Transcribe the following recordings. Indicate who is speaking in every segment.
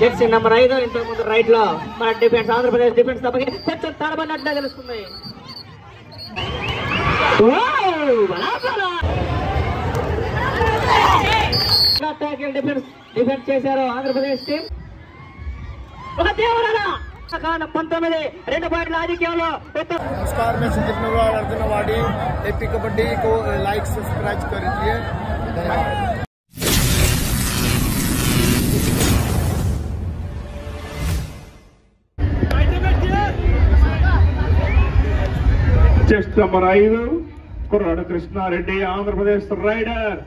Speaker 1: Jersey number 5 ఇంతకు ముందు right లో మన డిఫెన్స్ ఆంధ్రప్రదేశ్ డిఫెన్స్ తప్పకి కొంచెం తడబడినట్టుగా తెలుస్తుంది. డిఫెన్స్ చేశారు ఆంధ్రప్రదేశ్ టీం. ఒక తీవ్రత 19 2 పాయింట్ల ఆధిక్యంలో.
Speaker 2: नमस्कार, मैं संदीप नरवाल अर्जुन अवार्डी एपी कबड्डी को लाइक सब्सक्राइब करिए. धन्यवाद.
Speaker 3: చెస్ట్ నెంబర్ 5 కుర్రాడు కృష్ణారెడ్డి ఆంధ్రప్రదేశ్ రైడర్.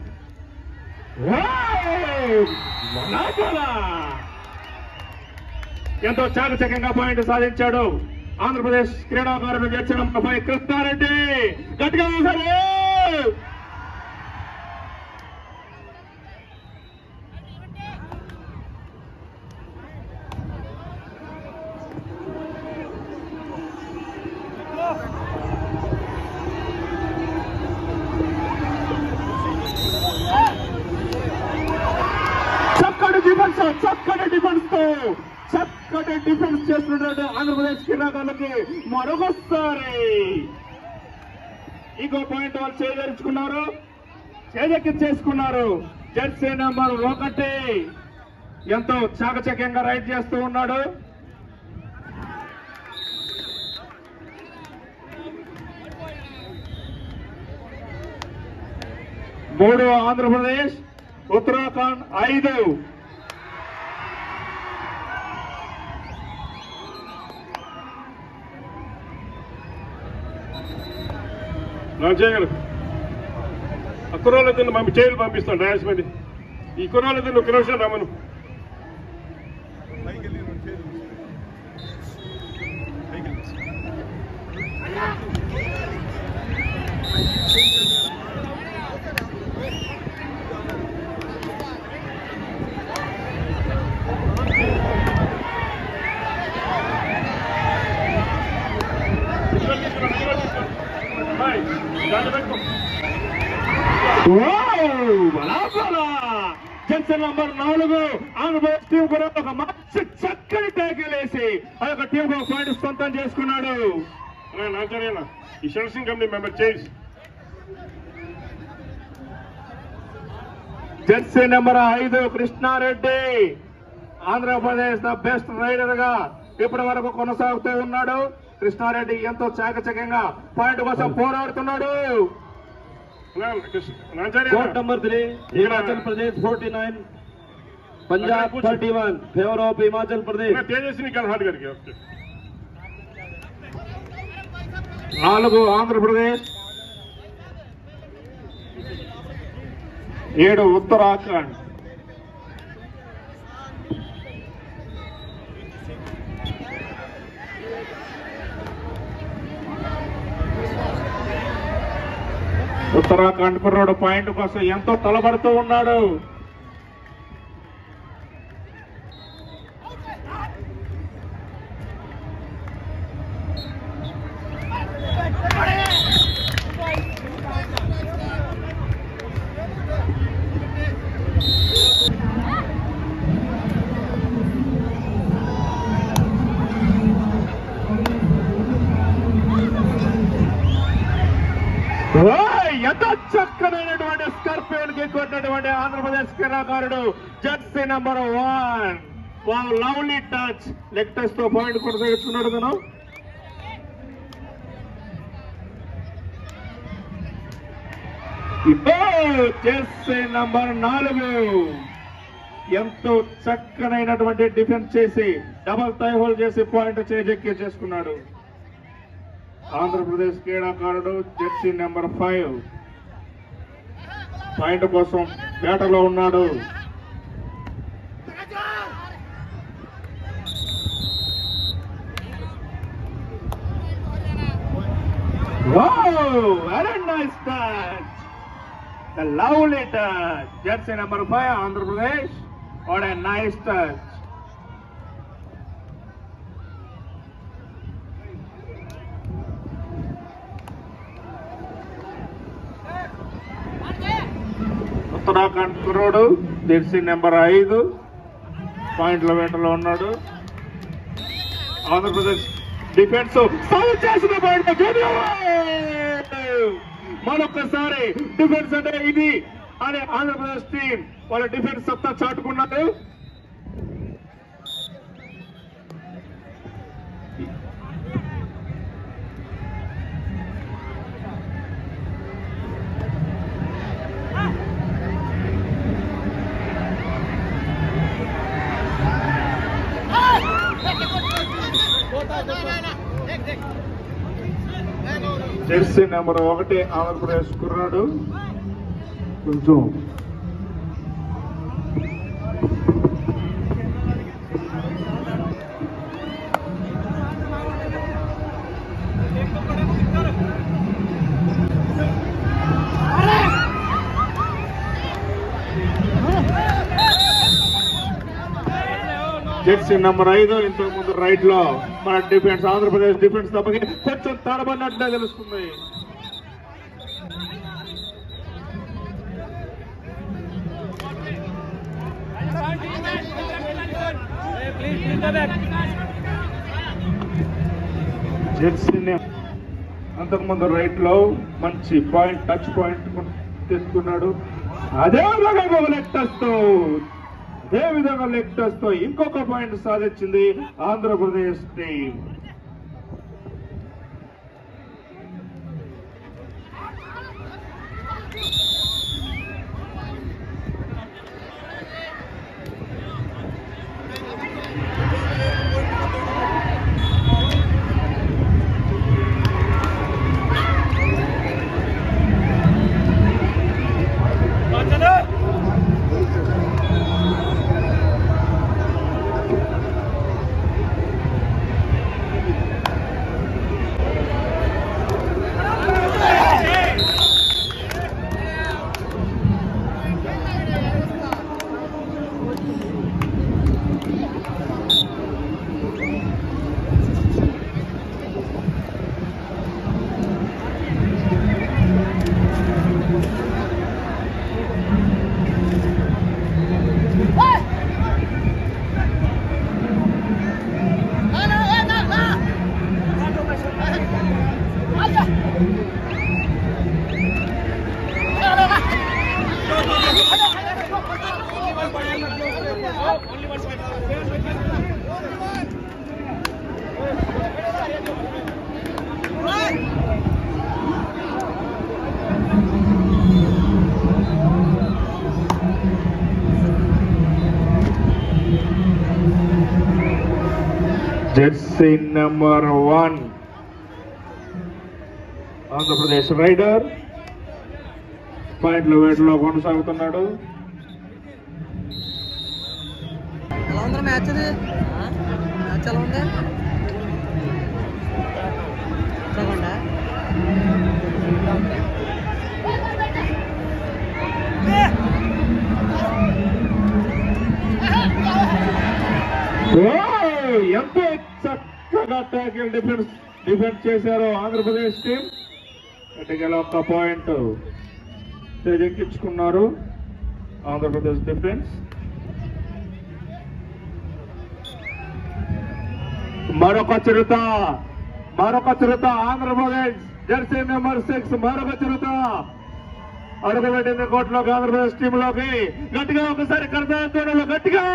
Speaker 3: ఎంతో చాకచక్యంగా పాయింట్ సాధించాడు ఆంధ్రప్రదేశ్ క్రీడాకారుడు జెర్సీ నెంబర్ 5 కృష్ణారెడ్డి. గట్టిగా వేశారు. చక్కటి డిఫెన్స్ చేస్తున్నటువంటి ఆంధ్రప్రదేశ్ క్రీడాకారులకి మరొకసారి ఇంకో పాయింట్ వాళ్ళు చేజరించుకున్నారు, చేజెక్కించేసుకున్నారు. జెర్సీ నెంబర్ 1 ఎంతో చాకచక్యంగా రైడ్ చేస్తూ ఉన్నాడు. మూడు ఆంధ్రప్రదేశ్, ఉత్తరాఖండ్ 5. చేయగలరు. ఆ కుర్రాళ్ళిద్దరిని జైలు పంపిస్తాను రాజమండ్రి. ఈ కుర్రాళ్ళిద్దరిని ఒక నిమిషం రమ్మను. జెర్సీ నెంబర్ 4 ఆంధ్రప్రదేశ్ టీం కూడా ఒక మంచి చక్కని ట్యాకిల్ వేసి ఆ యొక్క టీం ఒక పాయింట్ సొంతం చేసుకున్నాడు. ఈ selection committee member change. Jersey number 5 Krishna Reddy Andhra Pradesh the best raider గా ఇప్పటి వరకు కొనసాగుతూ ఉన్నాడు. కృష్ణారెడ్డి ఎంతో చాకచక్యంగా పాయింట్ కోసం పోరాడుతున్నాడు.
Speaker 4: Court number 3 Himachal Pradesh 49 Punjab 31 favour of Himachal Pradesh.
Speaker 3: Tejasvi कल करके 4 ఆంధ్రప్రదేశ్, 7 ఉత్తరాఖండ్. ఉత్తరాఖండ్ కుర్రాడు పాయింట్ కోసం ఎంతో తలబడుతూ ఉన్నాడు. ఎంతో చక్కనైనటువంటి స్కార్పియోన్ కి కొట్టినటువంటి ఆంధ్రప్రదేశ్ క్రీడాకారుడు Jersey number 1. Lovely touch. Leg touch తో పాయింట్ కొనసాగిస్తున్నాడు తను. జెర్సీ నెంబర్ 4 ఎంతో చక్కనైనటువంటి డిఫెన్స్ చేసి డబల్ టై హోల్డ్ చేసి పాయింట్ చేజెక్కి చేసుకున్నాడు ఆంధ్రప్రదేశ్ క్రీడాకారుడు జెర్సీ నెంబర్ 5. పాయింట్ కోసం వేటలో ఉన్నాడు. Very nice touch. The lovely touch. Jersey number 5 Andhra Pradesh. What a nice touch. Uttarakhand కుర్రోడు జెర్సీ నెంబర్ 5 పాయింట్ల వెంటలో ఉన్నాడు. ఆంధ్రప్రదేశ్ డిఫెన్స్ చేసిన పాయింట్ మరొకసారి డిఫెన్స్ అంటే ఇది అని ఆంధ్రప్రదేశ్ టీం వాళ్ళ డిఫెన్స్ సత్తా చాటుకున్నారు. జెర్సీ నెంబర్ 1 ఆంధ్రప్రదేశ్ కుర్రాడు కొంచెం జెర్సీ నెంబర్ 5 ఇంతకు ముందు రైట్ లో మన డిఫెన్స్ ఆంధ్రప్రదేశ్ డిఫెన్స్ తప్పకి కొంచెం తడబడినట్లే తెలుస్తుంది. జెర్సీ అంతకుముందు రైట్ లో మంచి పాయింట్ టచ్ పాయింట్ తెచ్చుకున్నాడు. అదే విధంగా లెగ్ టచ్ తో ఇంకొక పాయింట్ సాధించింది Andhra Pradesh team. Jersey number 1 Andhra Pradesh raider పాయింట్ల వేటలో కొనసాగుతున్నాడు.
Speaker 5: మ్యాచ్ ఎలా ఉంది?
Speaker 3: ఎంతో చక్కగా ట్యాకిల్ డిఫెన్స్ చేశారు ఆంధ్రప్రదేశ్ టీం. గట్టిగా ఒక పాయింట్ తెగించుకున్నారు ఆంధ్రప్రదేశ్ డిఫెన్స్. మరొక చిరుత ఆంధ్రప్రదేశ్ జెర్సీ నెంబర్ 6 మరొక చిరుత అడుగుపెట్టింది కోర్టులోకి ఆంధ్రప్రదేశ్ టీంలోకి. గట్టిగా ఒకసారి కర్తాలో గట్టిగా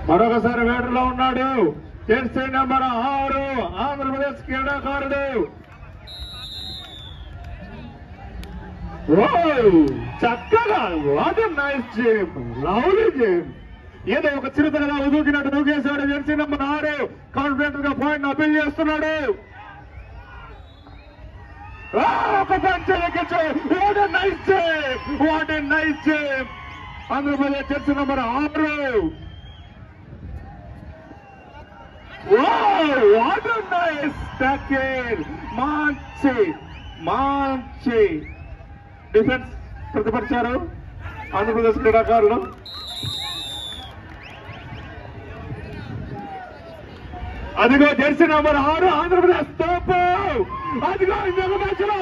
Speaker 3: మరొకసారి వేటలో ఉన్నాడు జెర్సీ నెంబర్ 6 ఆంధ్రప్రదేశ్ క్రీడాకారుడు. చక్కగా what a nice game, lovely game. ఏదో ఒక చిరుతగా దూకినట్టు దూకేశాడు జెర్సీ నెంబర్ 6. కాన్ఫిడెంట్ గా పాయింట్ అపీల్ చేస్తున్నాడు. ఒక point what a nice game. Andhra Pradesh Jersey number 6 what a nice tackle! మంచి డిఫెన్స్ ప్రతిపరిచారు ఆంధ్రప్రదేశ్ క్రీడాకారులు. అదిగో జెర్సీ నంబర్ 6 ఆంధ్రప్రదేశ్ తోపు. అదిగో ఇంకొక మ్యాచ్ లో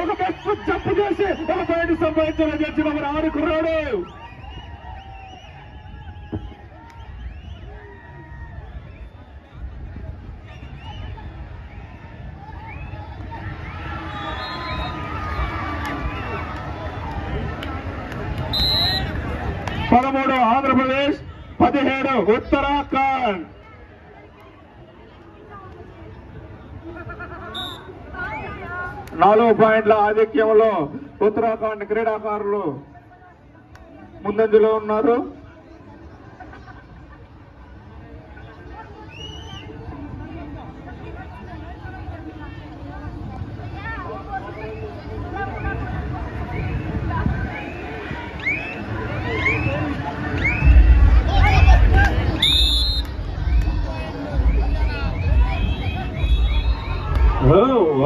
Speaker 3: ఒక బెస్ట్ జంప్ చేసి ఒక పాయింట్ సంపాదించిన జెర్సీ నంబర్ 6 కుర్రాడు. పదమూడు ఆంధ్రప్రదేశ్, 17 ఉత్తరాఖండ్. నాలుగు పాయింట్ల ఆధిక్యంలో ఉత్తరాఖండ్ క్రీడాకారులు ముందంజలో ఉన్నారు.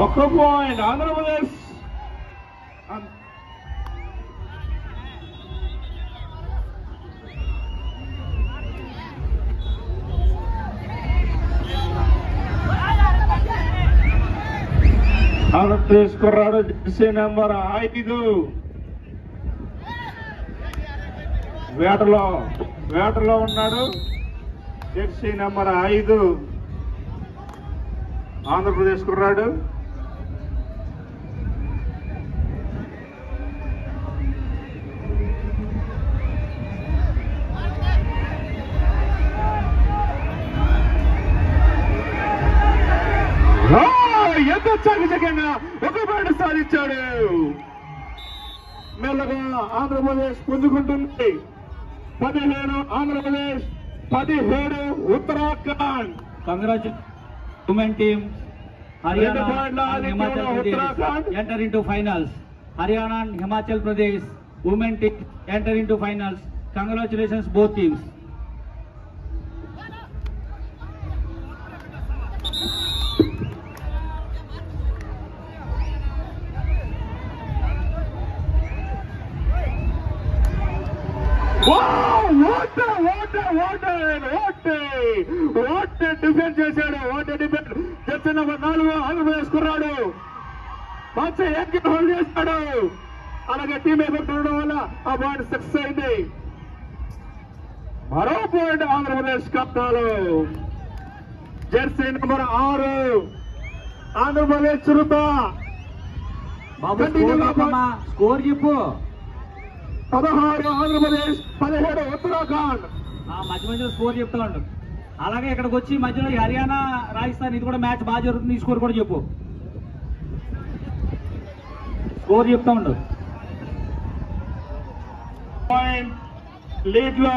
Speaker 3: ఒక పాయింట్ ఆంధ్రప్రదేశ్. ఆంధ్రప్రదేశ్ కుర్రాడు జెర్సీ నెంబర్ 5 వేటలో ఉన్నాడు. జెర్సీ నెంబర్ 5 ఆంధ్రప్రదేశ్ కుర్రాడు. ఎంత చాకచక్యంగా ఒక పాయింట్ సాధించాడు. మెల్లగా ఆంధ్రప్రదేశ్ పుంజుకుంటుంది. 17 Andhra Pradesh, 17 Uttarakhand.
Speaker 6: Congratulations, women team. Haryana and Himachal Pradesh enter into finals. Haryana and Himachal Pradesh women team enter into finals. Congratulations both teams.
Speaker 3: Defence చేశాడు. డిఫెన్స్ జెర్సీ నెంబర్ 4 ఆంధ్రప్రదేశ్ కుర్రాడు మంచి యాంకిల్ హోల్డ్ చేస్తాడు. అలాగే టీమ్ ఎఫెక్ట్ ఉండడం వల్ల ఆ పాయింట్ సక్సెస్ అయింది. మరో పాయింట్ ఆంధ్రప్రదేశ్ కప్తాలు. జెర్సీ నెంబర్ 6 ఆంధ్రప్రదేశ్ చిరుత.
Speaker 6: స్కోర్ చెప్పు.
Speaker 3: 16 ఆంధ్రప్రదేశ్, 17 ఉత్తరాఖండ్.
Speaker 6: మధ్య స్కోర్ చెప్తా ఉండు. అలాగే ఇక్కడికి వచ్చి మధ్యలో హర్యానా రాజస్థాన్ ఇది కూడా మ్యాచ్ బాగా జరుగుతుంది. ఈ స్కోర్ కూడా చెప్పు. స్కోర్ చెప్తా ఉండు.
Speaker 3: పాయింట్ లీడ్ లో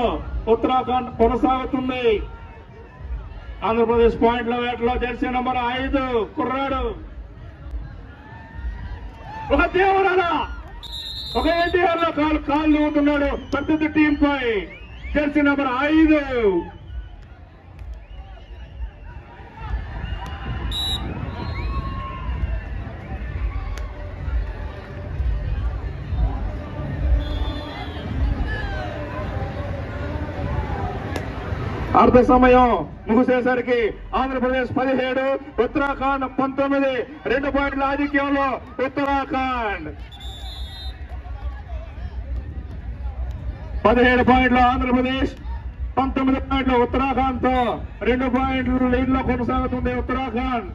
Speaker 3: ఉత్తరాఖండ్ కొనసాగుతుంది. ఆంధ్రప్రదేశ్ పాయింట్ల వేటలో జెర్సీ నెంబర్ 5 కుర్రాడు. ఒక దేవరాల ఒక ఎన్టీఆర్ లో కాళ్ళు ఉంటున్నాడు ప్రత్యర్థి టీం పై. జెర్సీ నెంబర్ 5 అర్ధ సమయం ముగిసేసరికి ఆంధ్రప్రదేశ్ 17, ఉత్తరాఖండ్ 19. 2 పాయింట్ల ఆధిక్యంలో ఉత్తరాఖండ్. 17 పాయింట్ల ఆంధ్రప్రదేశ్, 19 పాయింట్ల ఉత్తరాఖండ్ తో 2 పాయింట్ల లీడ్ లో కొనసాగుతుంది ఉత్తరాఖండ్.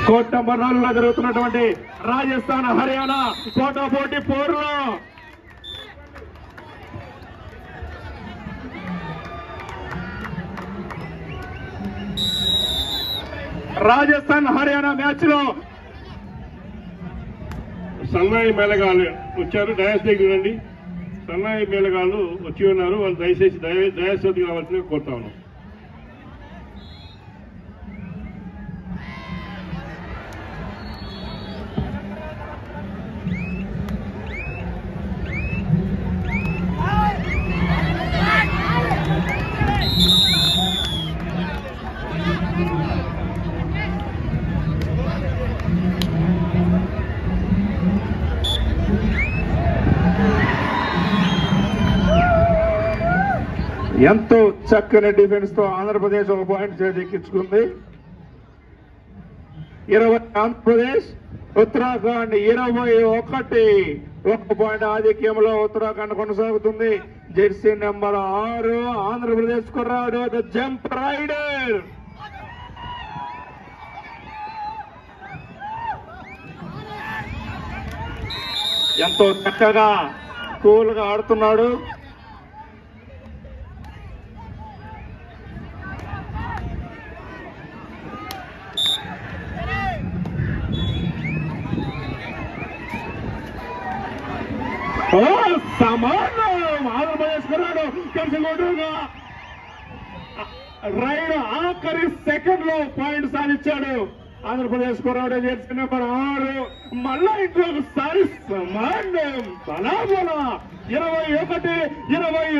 Speaker 3: కోర్టు నంబర్ 4లో జరుగుతున్నటువంటి రాజస్థాన్ హర్యానా పోటాపోటీ పోరులో రాజస్థాన్ హర్యానా మ్యాచ్ లో
Speaker 7: సన్నాయి మేళగాళ్ళు వచ్చారు. డయాస్ దగ్గర రండి. సన్నాయి మేళగాళ్ళు వచ్చి ఉన్నారు. వాళ్ళు దయచేసి డయాస్ వద్దకు రావాల్సిందిగా కోరుతా ఉన్నాం.
Speaker 3: ఎంతో చక్కని డిఫెన్స్ తో ఆంధ్రప్రదేశ్ ఒక పాయింట్ చేజిక్కించుకుంది. 20 ఆంధ్రప్రదేశ్, ఉత్తరాఖండ్ 21. 1 పాయింట్ ఆధిక్యంలో ఉత్తరాఖండ్ కొనసాగుతుంది. జెర్సీ నెంబర్ 6 ఆంధ్రప్రదేశ్ కుర్రాడు ద జంప్ రైడర్. ఎంతో చక్కగా కూల్ గా ఆడుతున్నాడు. సమానం ఆంధ్రప్రదేశ్ కుర్రాడు కలిసికొట్టుగా రైడ్ ఆఖరి సెకండ్ లో పాయింట్ సాధించాడు. ఆంధ్రప్రదేశ్ కుర్రాడు జెర్సీ నెంబర్ 6 మళ్ళా ఇంకొకసారి సమానం బలాబల 21.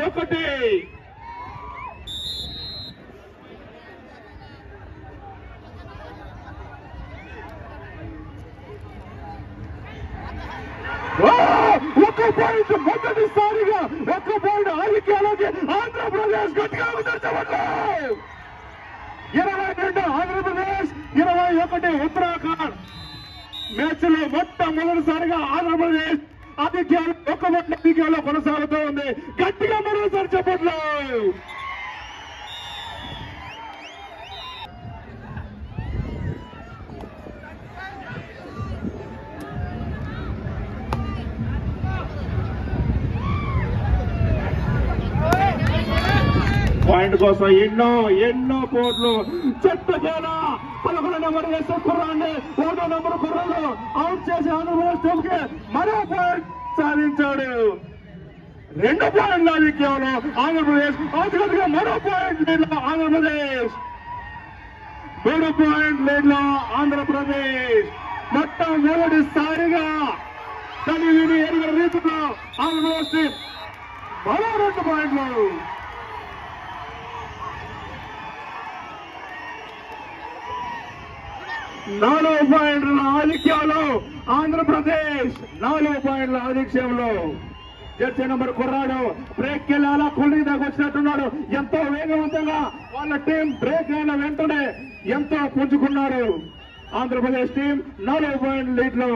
Speaker 3: ఒక పాయింట్ మొదటిసారిగా 1 పాయింట్ ఆధిక్యాలకి ఆంధ్రప్రదేశ్ గట్టిగా ఉదర్చబడ్డారు. 22 ఆంధ్రప్రదేశ్, 21 ఉత్తరాఖండ్. మ్యాచ్ లో మొట్టమొదటిసారిగా ఆంధ్రప్రదేశ్ ఆధిక్యాలు 1 పాయింట్ ఆధిక్యాల్లో కొనసాగుతూ ఉంది. గట్టిగా మరోసారి చెప్పట్లు. పాయింట్ కోసం ఎన్నో పోట్లు చెట్టుకేలా 11 నెంబర్ వేసే కుర్రాన్ని 1 నెంబర్ కుర్రాలు అవుట్ చేసి ఆంధ్రప్రదేశ్ టీమ్ కి మరో పాయింట్ సాధించాడు. 2 పాయింట్ల ఆధిక్యంలో ఆంధ్రప్రదేశ్ ఆఖరిగా మరో పాయింట్ లీడ్ లో ఆంధ్రప్రదేశ్ 3 పాయింట్ లీడ్ లో ఆంధ్రప్రదేశ్. మొట్టమొదటిసారిగా తల్లి ఎరుగని రీతిలో ఆంధ్రప్రదేశ్ టీమ్ మరో 2 పాయింట్లు. 4 పాయింట్ల ఆధిక్యంలో ఆంధ్రప్రదేశ్ 4 పాయింట్ల ఆధిక్యంలో జెర్సీ నెంబర్ కుర్రాడు బ్రేక్ కెళ్ళి అలా కొల్లి దాకా వచ్చినట్టున్నాడు. ఎంతో వేగవంతంగా వాళ్ళ టీం బ్రేక్ అయిన వెంటనే ఎంతో పుంజుకున్నారు. ఆంధ్రప్రదేశ్ టీం 4 పాయింట్ లీడ్ లో.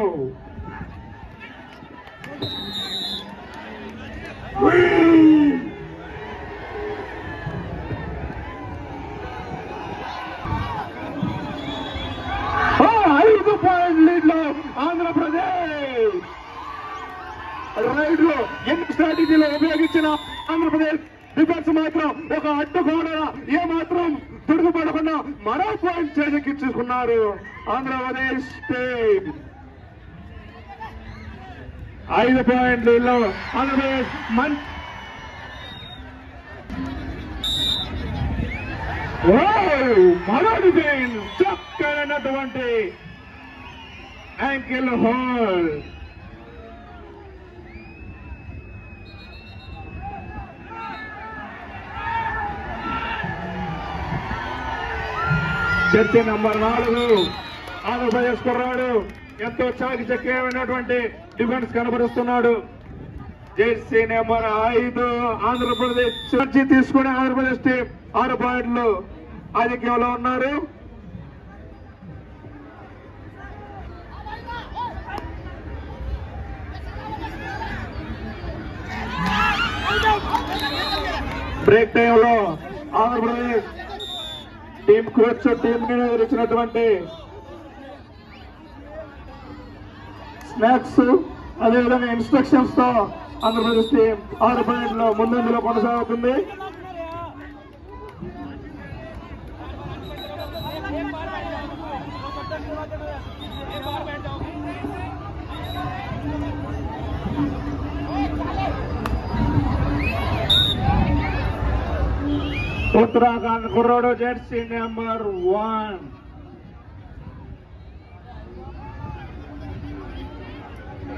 Speaker 3: ఆంధ్రప్రదేశ్ రైడ్ లో ఎన్ని స్ట్రాటజీలో ఉపయోగించిన ఆంధ్రప్రదేశ్ డిఫెన్స్ మాత్రం ఒక అడ్డుకోవడ ఏమాత్రం తిరుగుపడకుండా మరో పాయింట్ చేజెక్కించుకున్నారు. ఆంధ్రప్రదేశ్ టీం 5 పాయింట్లలో ఆంధ్రప్రదేశ్ మరో డిఫెన్స్ చక్కనటువంటి ankle hold. Jersey number 4 Andhra Pradesh కుర్రాడు ఎంతో చాకచక్యమైనటువంటి డిఫెన్స్ కనబరుస్తున్నాడు. జెర్సీ నెంబర్ 5 ఆంధ్రప్రదేశ్ తీసుకుని ఆంధ్రప్రదేశ్ టీం 6 పాయింట్లు ఆధిక్యంలో ఉన్నారు. బ్రేక్ టైంలో Andhra Pradesh team coach team manager ఇచ్చినటువంటి స్నాక్స్ అదేవిధంగా ఇన్స్ట్రక్షన్స్ తో ఆంధ్రప్రదేశ్ టీం 6 పాయింట్ల ముందంజలో కొనసాగుతుంది. ఉత్తరాఖండ్ కుర్రోడు జెర్సీ నెంబర్ 1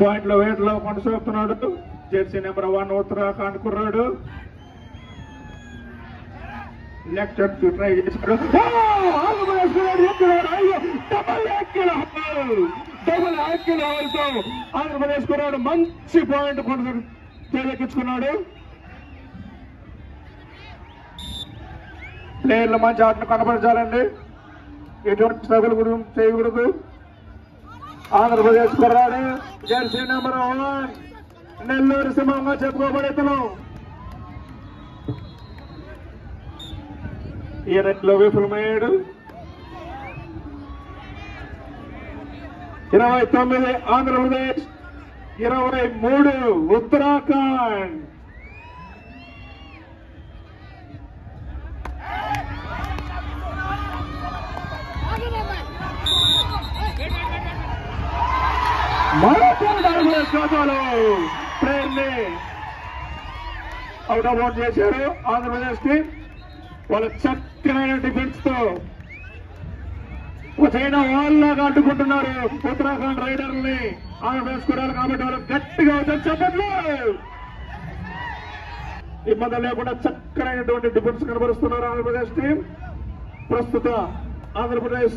Speaker 3: పాయింట్ల వేటలో కొనసాగుతున్నాడు. జెర్సీ నెంబర్ 1 ఉత్తరాఖండ్ కుర్రాడు. నెక్స్ట్ ట్రై చేశాడు. డబుల్ యాకిల్ హోల్తో ఆంధ్రప్రదేశ్ కుర్రాడు మంచి పాయింట్ చేదెక్కించుకున్నాడు. ప్లేయర్లు మంచి ఆటను కనపరచాలండి, ఎటువంటి స్ట్రగుల్ గురించి చేయకూడదు. ఆంధ్రప్రదేశ్ కుర్రాడు జెర్సీ నెంబర్ 1 నెల్లూరు సింహంగా చెప్పుకోబడేతను ఈ రైట్లో విఫలమయ్యాడు. 29 ఆంధ్రప్రదేశ్, 23 ఉత్తరాఖండ్. ప్లేయర్ ని అవుట్ ఆఫ్ అవుట్ చేశారు ఆంధ్రప్రదేశ్ టీం. వాళ్ళ చక్కనైన డిఫెన్స్ తో ఒక చైనా వాళ్ళలాగా అడ్డుకుంటున్నారు ఉత్తరాఖండ్ రైడర్ని ఆంధ్రప్రదేశ్ కుర్రాలు. కాబట్టి వాళ్ళు గట్టిగా వచ్చారు, చెప్పట్లు ఇబ్బంది లేకుండా చక్కనైనటువంటి డిఫెన్స్ కనబరుస్తున్నారు ఆంధ్రప్రదేశ్ టీం. ప్రస్తుత ఆంధ్రప్రదేశ్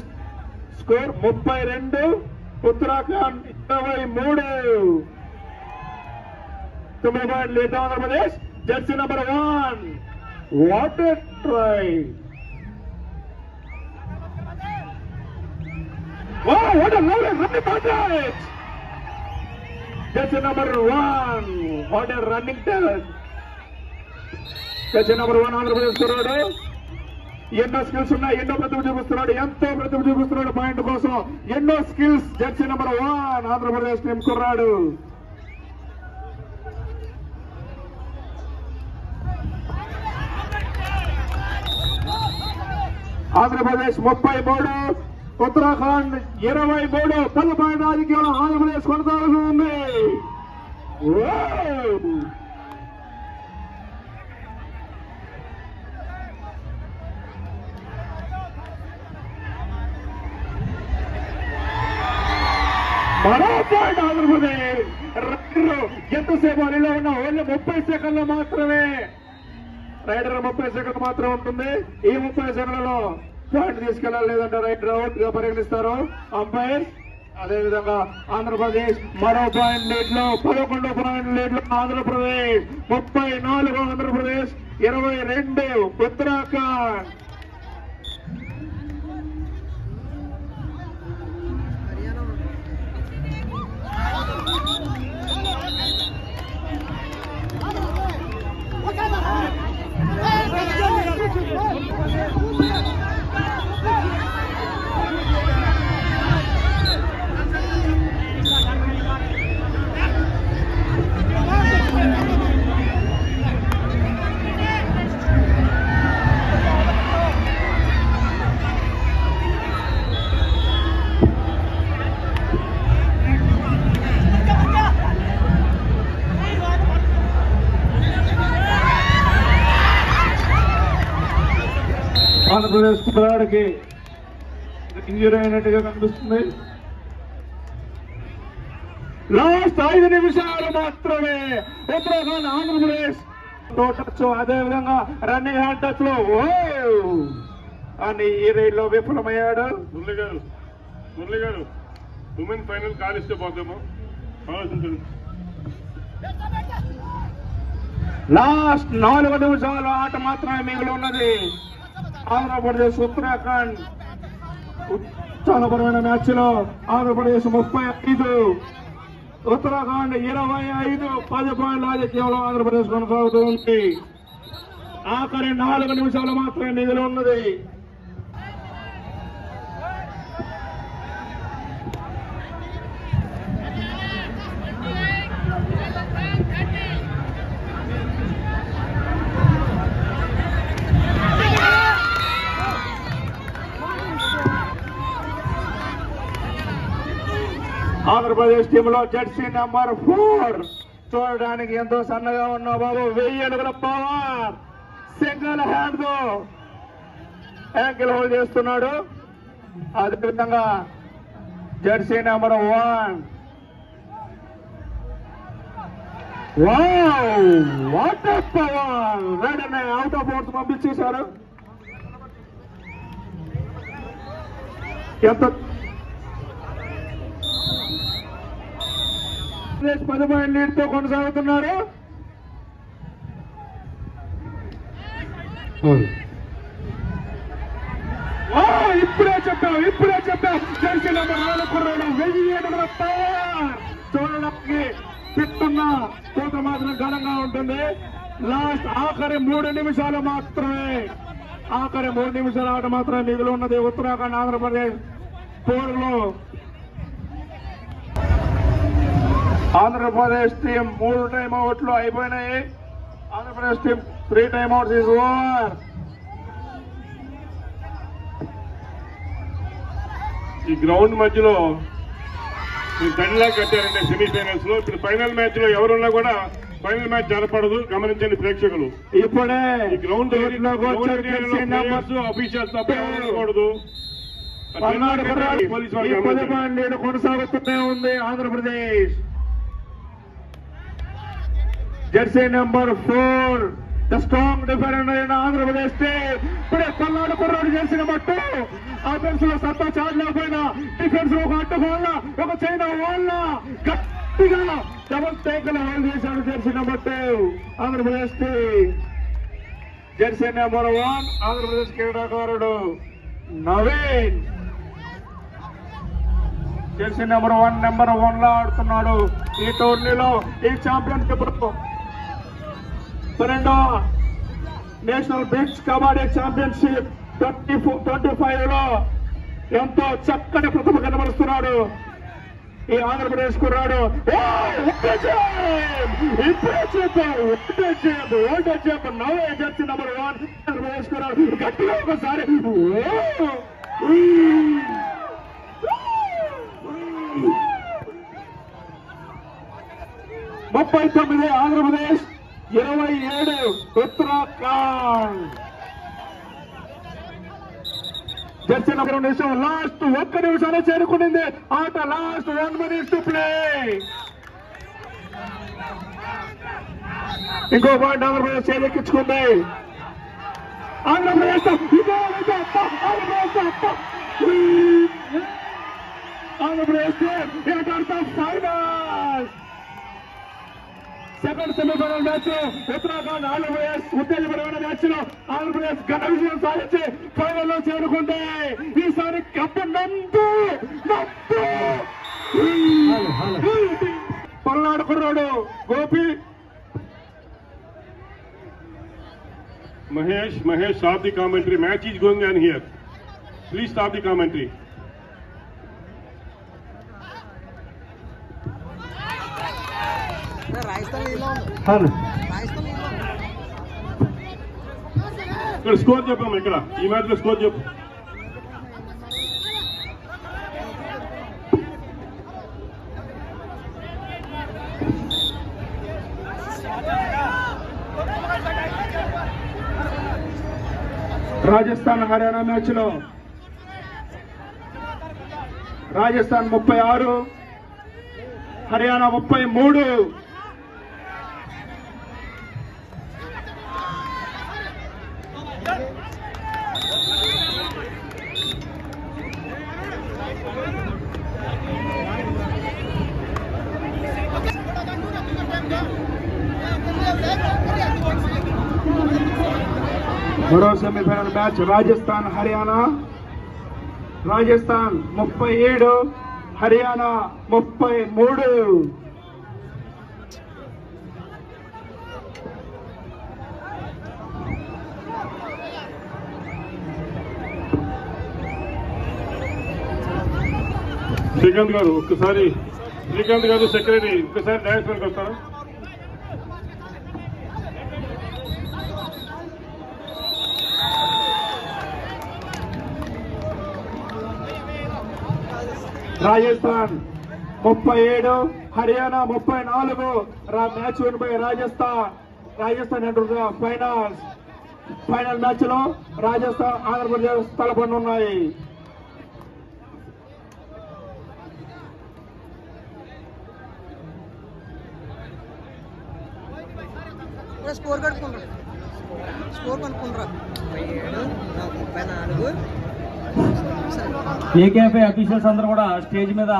Speaker 3: స్కోర్ 32, ఉత్తరాఖండ్ 23. 9 పాయింట్లు lead Andhra Pradesh. Jersey number 1 what a try. What a lovely running contact. Jersey number 1 what a running talent. Jersey number 1 Andhra Pradesh కుర్రాడు ఎన్నో స్కిల్స్ ఉన్నాయి, ఎన్నో ప్రతిభ చూపిస్తున్నాడు, ఎంతో ప్రతిభ చూపిస్తున్నాడు పాయింట్ కోసం. ఎన్నో skills Jersey number 1 Andhra Pradesh team కుర్రాడు. ఆంధ్రప్రదేశ్ 33, ఉత్తరాఖండ్ 23. 10 పాయింట్ రాజకీయాలు ఆంధ్రప్రదేశ్ కొనసాగుతూ ఉంది. మరో పాయింట్ ఆంధ్రప్రదేశ్. ఎంతసేపు అనిలో ఉన్న ఓన్లీ 30 సెకండ్లు మాత్రమే, రైడర్ 30 సెకండ్లు మాత్రం ఉంటుంది. ఈ 30 సెకండ్లలో పాయింట్ తీసుకెళ్లాలి, లేదంటే రైడర్ అవుట్ గా పరిగణిస్తారు అంపైర్. అదేవిధంగా ఆంధ్రప్రదేశ్ మరో పాయింట్ లీడ్ లో 11 పాయింట్ లీడ్ లో ఆంధ్రప్రదేశ్. 34 ఆంధ్రప్రదేశ్, 22 ఉత్తరాఖండ్. ఆంధ్రప్రదేశ్ కుర్రాడికి ఇంజరీ అయినట్టుగా కనిపిస్తుంది. లాస్ట్ 5 నిమిషాలు మాత్రమే ఉత్తరాఖండ్ ఆంధ్రప్రదేశ్ టచ్, అదేవిధంగా రన్నింగ్ హ్యాండ్ టచ్ లో అని ఈ రైల్లో విఫలమయ్యాడు.
Speaker 7: మురళి గారు ఉమెన్ ఫైనల్ కాలిస్తే పోతామో ఆలోచించండి.
Speaker 3: లాస్ట్ 4 నిమిషాలు ఆట మాత్రమే మిగిలి ఉన్నది. ఆంధ్రప్రదేశ్ ఉత్తరాఖండ్ ఉత్సాహపరమైన మ్యాచ్ లో ఆంధ్రప్రదేశ్ 35, ఉత్తరాఖండ్ 25. 10 పాయింట్ల ఆధిక్యంలో ఆంధ్రప్రదేశ్ కొనసాగుతూ ఉంది. ఆఖరి 4 నిమిషాలు మాత్రమే మిగిలి ఉన్నది. ఆంధ్రప్రదేశ్ టీంలో జెర్సీ నెంబర్ 4 చూడడానికి ఎంతో సన్నగా ఉన్న బాబు 1000 అడుగుల పవర్ సింగిల్ హ్యాండ్ తో యాంకిల్ హోల్డ్ చేస్తున్నాడు. అదేవిధంగా Jersey number 1 watt power rider out of bounds పంపించేశారు. ఎంత 10 పాయింట్ లీడ్ తో కొనసాగుతున్నారు. ఇప్పుడే చెప్పాం జెర్సీ నెంబర్ 4 కుర్రాడు 1000 అడుగుల పవర్ చూడడానికి పిట్టున్న కోత మాత్రం ఘనంగా ఉంటుంది. లాస్ట్ ఆఖరి 3 నిమిషాలు మాత్రమే ఆట మాత్రమే మిగిలి ఉన్నది ఉత్తరాఖండ్ ఆంధ్రప్రదేశ్ పోరులో. ఆంధ్రప్రదేశ్ టీం 3 టైమ్అవుట్లు అయిపోయినాయి. Andhra Pradesh team 3 timeouts is over.
Speaker 7: ఈ గ్రౌండ్ మధ్యలో దండలా కట్టారంటే సెమీఫైనల్స్ లో. ఇప్పుడు ఫైనల్ మ్యాచ్ లో ఎవరున్నా కూడా ఫైనల్ మ్యాచ్ జరపడదు, గమనించండి ప్రేక్షకులు.
Speaker 3: ఇప్పుడే
Speaker 7: ఈ గ్రౌండ్ అఫీషియల్స్ తప్పకూడదు. పోలీసు వారు
Speaker 3: కొనసాగుతూనే ఉంది Andhra Pradesh. Jersey number 4 the strong defender అయిన ఆంధ్రప్రదేశ్ టీం ఇప్పుడే పల్నాడు కుర్రాడు జెర్సీ నెంబర్ 2 ఆఫెన్స్ లో సత్తా చాటలేకపోయినా డిఫెన్స్ లో ఒక అడ్డుకోవాల ఒక చైనా వాళ్ళ గట్టిగా డబుల్ టేకల్ హోల్డ్ చేశాడు Jersey number 2 Andhra Pradesh team. Jersey number 1 Andhra Pradesh క్రీడాకారుడు నవీన్. జెర్సీ నెంబర్ 1 లా ఆడుతున్నాడు ఈ టోర్నీలో. ఈ ఛాంపియన్షిప్ 2వ నేషనల్ బీచ్ కబడ్డీ ఛాంపియన్షిప్ 25 లో ఎంతో చక్కటి ప్రతిభ కనబరుస్తున్నాడు ఈ ఆంధ్రప్రదేశ్ కుర్రాడు. నవే జెర్సీ నెంబర్ 1 ఆంధ్రప్రదేశ్ కుర్రాడు గట్టిగా ఒకసారి 39 Andhra Pradesh 27 Uttarakhand. Jersey number 2 last 1 నిమిషాలే చేరుకునింది ఆట. Last 1 minute to play. ఇంకో పాయింట్ ఆంధ్రప్రదేశ్ చేలెక్కించుకుంది. Andhra Pradesh final second semifinal match Uttarakhand Andhra Pradesh ఉత్తేజపరమైన మ్యాచ్ లో ఆంధ్రప్రదేశ్ ఘన విజయం సాధించి ఫైనల్ లో చేరుకుంటే ఈసారి కప్పు నందు పల్నాడు కుర్రాడు Gopi.
Speaker 7: Mahesh, stop the commentary. Match is going on here. Please stop the commentary. ఇక్కడ స్కోర్ చెప్పాము. ఇక్కడ ఈ మ్యాచ్ లో స్కోర్ చెప్పు.
Speaker 3: రాజస్థాన్ హర్యానా మ్యాచ్ లో రాజస్థాన్ 36 హర్యానా 33. మరో సెమీఫైనల్ మ్యాచ్ రాజస్థాన్ హర్యానా. రాజస్థాన్ 37 హర్యానా 33.
Speaker 7: శ్రీకాంత్ గారు ఒక్కసారి, శ్రీకాంత్ గారు సెక్రటరీ ఒక్కసారి డాన్స్ పనికి వస్తారా?
Speaker 3: Rajasthan 37, Haryana 34. Match win by Rajasthan final match లో Rajasthan Andhra Pradesh తలపడనున్నాయి.
Speaker 5: Score కనుక్కుంటారా 37, 34.
Speaker 6: AKFI officials అందరూ కూడా స్టేజ్ మీద